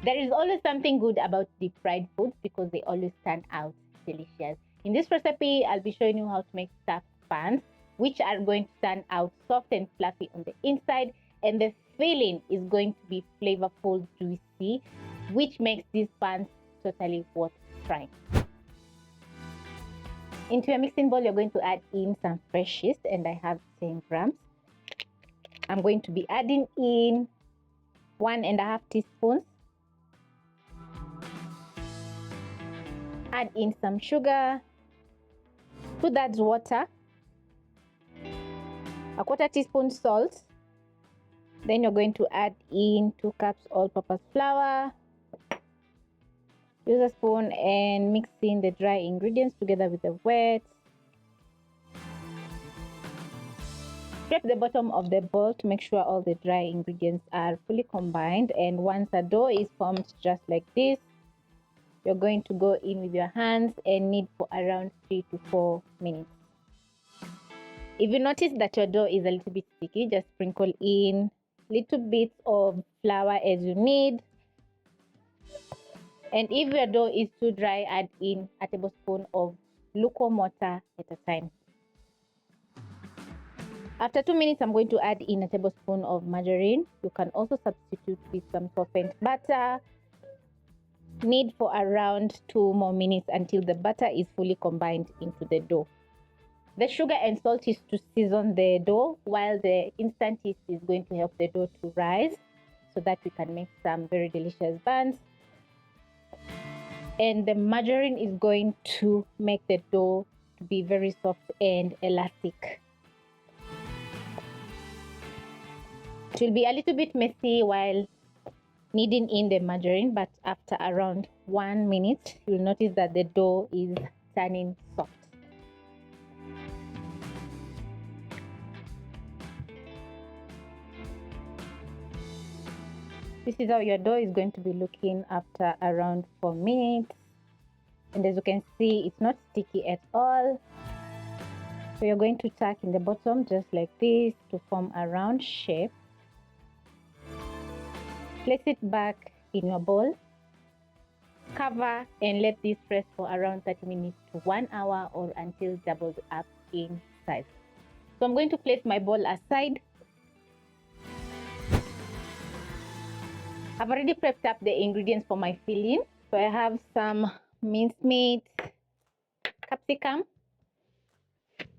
There is always something good about deep fried foods because they always turn out delicious. In this recipe, I'll be showing you how to make stuffed buns, which are going to turn out soft and fluffy on the inside, and the filling is going to be flavorful, juicy, which makes these buns totally worth trying. Into a mixing bowl, you're going to add in some fresh yeast, and I have 10 grams. I'm going to be adding in 1.5 teaspoons. Add in some sugar. To that water, a 1/4 teaspoon salt. Then you're going to add in 2 cups all-purpose flour. Use a spoon and mix in the dry ingredients together with the wet. Scrape the bottom of the bowl to make sure all the dry ingredients are fully combined, and once the dough is formed just like this, you're going to go in with your hands and knead for around 3 to 4 minutes. If you notice that your dough is a little bit sticky, just sprinkle in little bits of flour as you need. And if your dough is too dry, add in a tablespoon of lukewarm water at a time. After 2 minutes, I'm going to add in a tablespoon of margarine. You can also substitute with some softened butter. Knead for around 2 more minutes until the butter is fully combined into the dough. The sugar and salt is to season the dough, while the instant yeast is going to help the dough to rise so that we can make some very delicious buns. And the margarine is going to make the dough to be very soft and elastic. It will be a little bit messy while kneading in the margarine, but after around 1 minute, you'll notice that the dough is turning soft. This is how your dough is going to be looking after around 4 minutes. And as you can see, it's not sticky at all. So you're going to tuck in the bottom just like this to form a round shape. Place it back in your bowl. Cover and let this rest for around 30 minutes to 1 hour, or until doubled up in size. So I'm going to place my bowl aside. I've already prepped up the ingredients for my filling. So I have some minced meat, capsicum,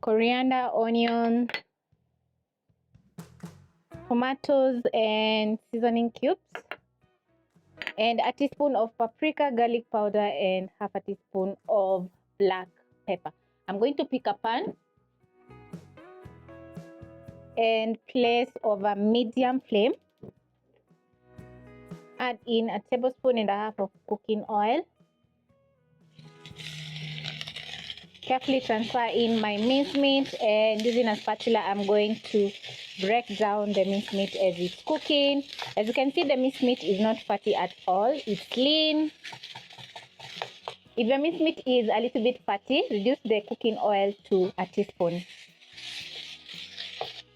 coriander, onion, tomatoes and seasoning cubes, and a teaspoon of paprika, garlic powder, and half a teaspoon of black pepper. I'm going to pick a pan and place over medium flame. Add in a tablespoon and a half of cooking oil. Carefully transfer in my minced meat, and using a spatula, I'm going to break down the minced meat as it's cooking. As you can see, the minced meat is not fatty at all. It's lean. If your minced meat is a little bit fatty, reduce the cooking oil to a teaspoon.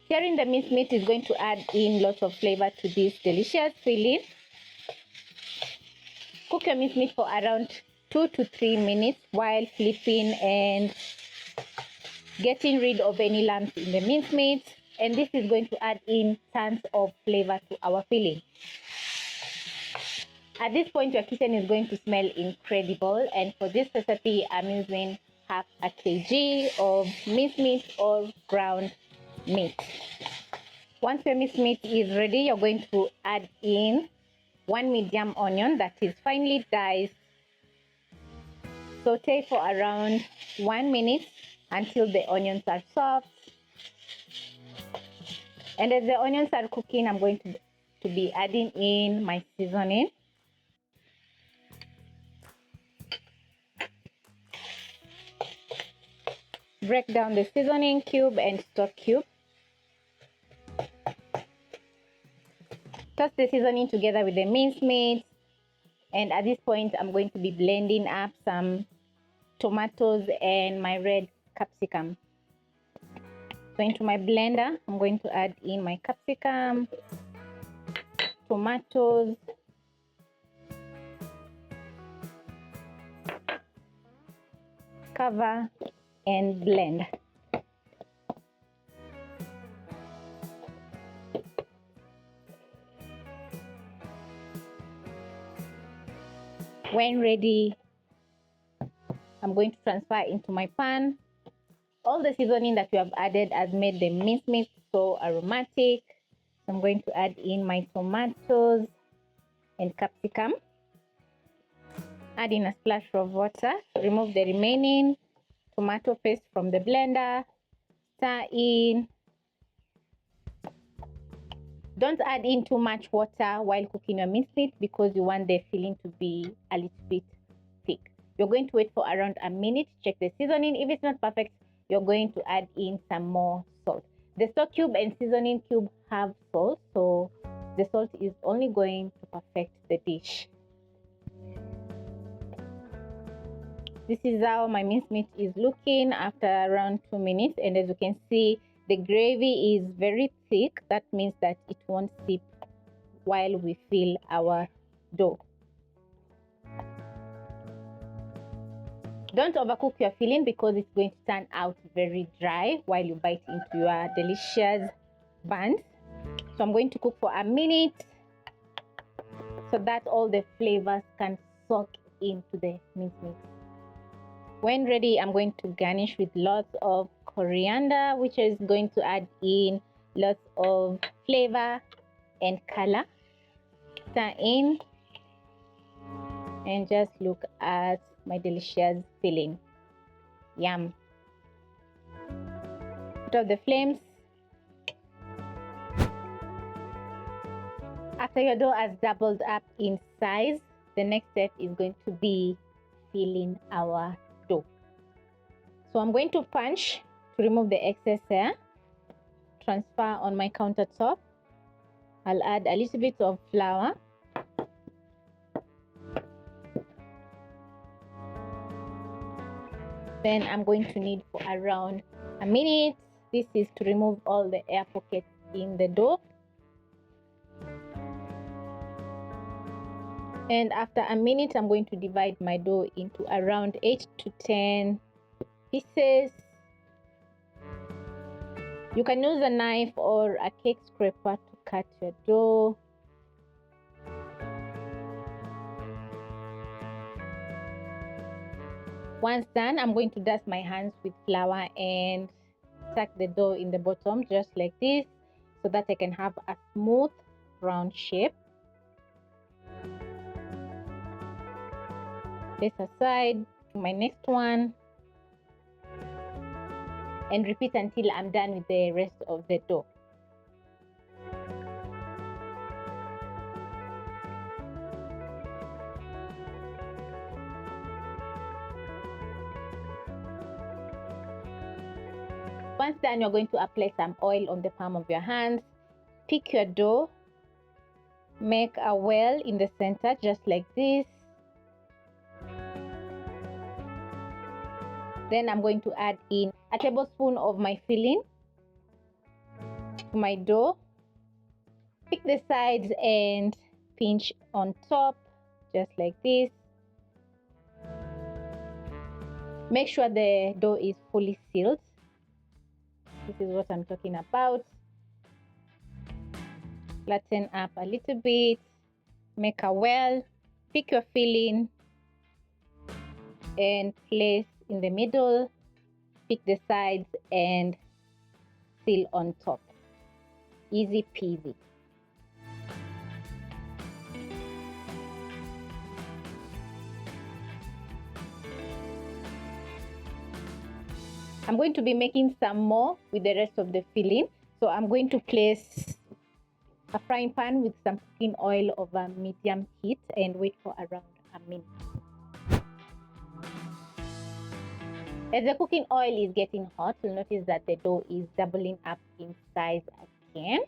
Searing the minced meat is going to add in lots of flavor to this delicious filling. Cook your minced meat for around 2 to 3 minutes while flipping and getting rid of any lumps in the minced meat. And this is going to add in tons of flavor to our filling. At this point, your kitchen is going to smell incredible. And for this recipe, I'm using half a kg of minced meat or ground meat. Once your minced meat is ready, you're going to add in 1 medium onion that is finely diced. Saute for around 1 minute until the onions are soft. And as the onions are cooking, I'm going to be adding in my seasoning. Break down the seasoning cube and stock cube. Toss the seasoning together with the minced meat. And at this point, I'm going to be blending up some tomatoes and my red capsicum. So into my blender, I'm going to add in my capsicum, tomatoes, cover and blend. When ready, I'm going to transfer into my pan. All the seasoning that we have added has made the minced meat so aromatic. So I'm going to add in my tomatoes and capsicum. Add in a splash of water. Remove the remaining tomato paste from the blender. Stir in. Don't add in too much water while cooking your minced meat because you want the filling to be a little bit thick. You're going to wait for around a minute. Check the seasoning. If it's not perfect, you're going to add in some more salt. The stock cube and seasoning cube have salt, so the salt is only going to perfect the dish. This is how my minced meat is looking after around 2 minutes, and as you can see, the gravy is very thick. That means that it won't sip while we fill our dough. Don't overcook your filling because it's going to turn out very dry while you bite into your delicious buns. So I'm going to cook for a minute so that all the flavors can soak into the minced meat. When ready, I'm going to garnish with lots of coriander, which is going to add in lots of flavor and color. Stir in and just look at my delicious filling. Yum. Put off the flames. After your dough has doubled up in size, the next step is going to be filling our dough. So I'm going to punch to remove the excess hair. Transfer on my countertop. I'll add a little bit of flour. Then I'm going to knead for around a minute. This is to remove all the air pockets in the dough. And after a minute, I'm going to divide my dough into around 8 to 10 pieces. You can use a knife or a cake scraper to cut your dough. Once done, I'm going to dust my hands with flour and tuck the dough in the bottom just like this so that I can have a smooth round shape. This aside to my next one and repeat until I'm done with the rest of the dough. Once done, you're going to apply some oil on the palm of your hands. Pick your dough, make a well in the center just like this. Then I'm going to add in a tablespoon of my filling to my dough. Pick the sides and pinch on top just like this. Make sure the dough is fully sealed. This is what I'm talking about. Flatten up a little bit. Make a well. Pick your filling and place in the middle. Pick the sides and seal on top. Easy peasy. I'm going to be making some more with the rest of the filling. So I'm going to place a frying pan with some cooking oil over medium heat and wait for around a minute. As the cooking oil is getting hot, you'll notice that the dough is doubling up in size again.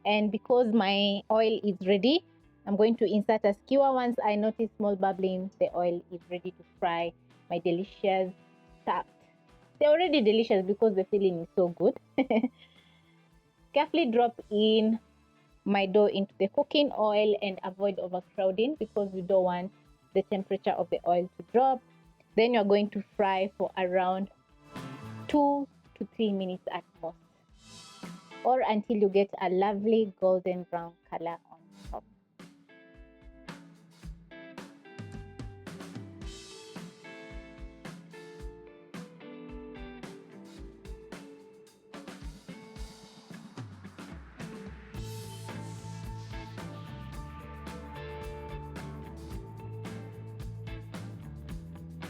And because my oil is ready, I'm going to insert a skewer. Once I notice small bubbling, the oil is ready to fry my delicious stuffed. They're already delicious because the filling is so good. Carefully drop in my dough into the cooking oil and avoid overcrowding because we don't want the temperature of the oil to drop. Then you're going to fry for around 2 to 3 minutes at most, or until you get a lovely golden brown color on top.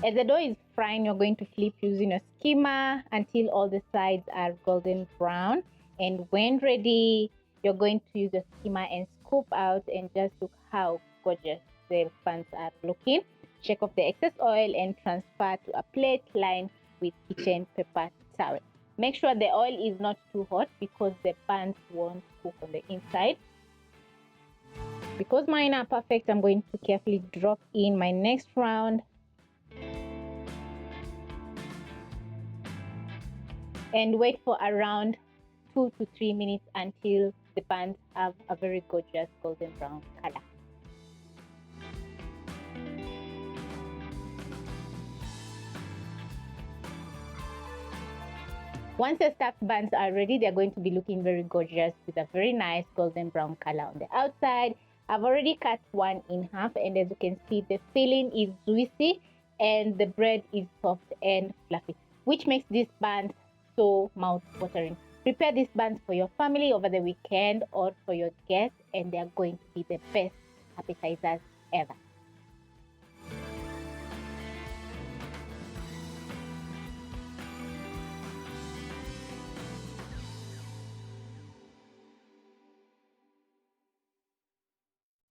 As the dough is frying, you're going to flip using a skimmer until all the sides are golden brown. And when ready, you're going to use a skimmer and scoop out, and just look how gorgeous the buns are looking. Shake off the excess oil and transfer to a plate lined with kitchen paper towel. Make sure the oil is not too hot because the buns won't cook on the inside. Because mine are perfect, I'm going to carefully drop in my next round and wait for around 2 to 3 minutes until the buns have a very gorgeous golden brown color. Once the stuffed buns are ready, they're going to be looking very gorgeous with a very nice golden brown color on the outside. I've already cut one in half, and as you can see, the filling is juicy and the bread is soft and fluffy, which makes these buns so mouth-watering. Prepare these buns for your family over the weekend or for your guests, and they're going to be the best appetizers ever.